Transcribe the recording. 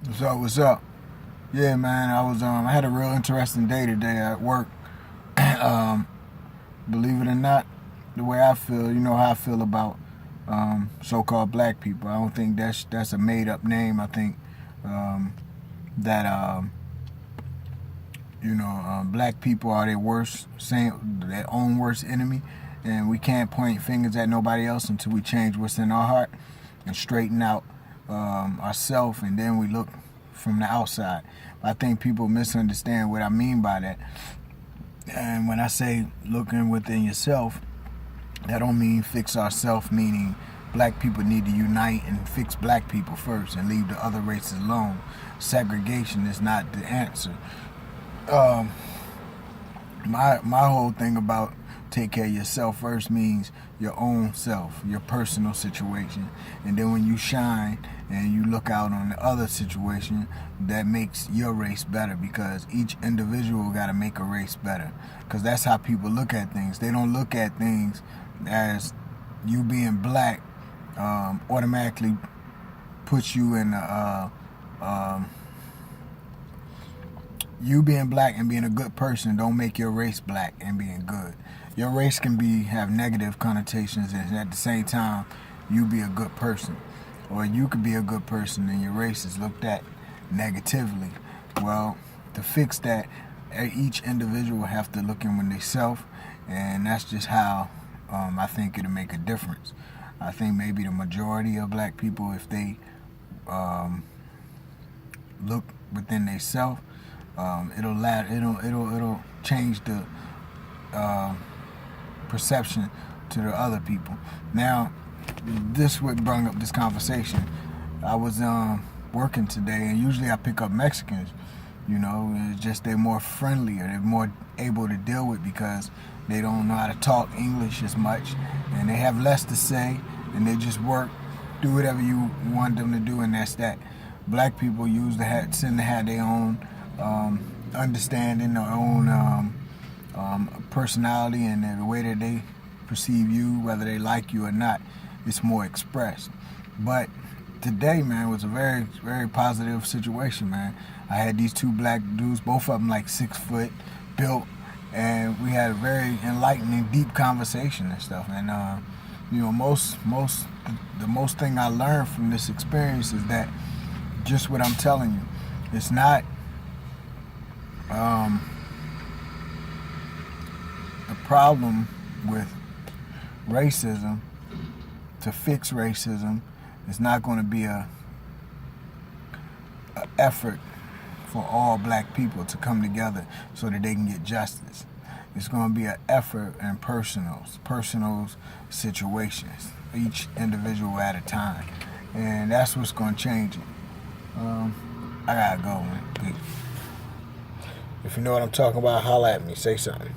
What's up? What's up? Yeah, man. I had a real interesting day today at work. um, Believe it or not, the way I feel, you know how I feel about so-called black people. I don't think that's a made-up name. I think that black people are their own worst enemy, and we can't point fingers at nobody else until we change what's in our heart and straighten out ourselves, and then we look from the outside. I think people misunderstand what I mean by that. And when I say looking within yourself, that don't mean fix ourselves, meaning black people need to unite and fix black people first and leave the other races alone. Segregation is not the answer. Um, my whole thing about take care of yourself first means your own self, your personal situation, and then when you shine and you look out on the other situation, that makes your race better, because each individual got to make a race better, because that's how people look at things. They don't look at things as you being black automatically puts you in you being black and being a good person don't make your race black and being good. Your race can have negative connotations, and at the same time, you be a good person. Or you could be a good person and your race is looked at negatively. Well, to fix that, each individual have to look in when they self, and that's just how I think it'll make a difference. I think maybe the majority of black people, if they look within they self, it'll change the perception to the other people. Now, this what brought up this conversation. I was working today, and usually I pick up Mexicans. It's just they're more friendlier, they're more able to deal with, because they don't know how to talk English as much, and they have less to say, and they just work, do whatever you want them to do, and that's that. Black people tend to have their own understanding, their own personality, and the way that they perceive you, whether they like you or not, it's more expressed. But today, man, was a very, very positive situation, man. I had these two black dudes, both of them like 6 foot, built, and we had a very enlightening, deep conversation and stuff. And the most thing I learned from this experience is that just what I'm telling you, it's not the problem with racism. To fix racism, it's not going to be a effort for all black people to come together so that they can get justice. It's going to be an effort in personal situations, each individual at a time, and that's what's going to change it. I gotta go, man. If you know what I'm talking about, holla at me. Say something.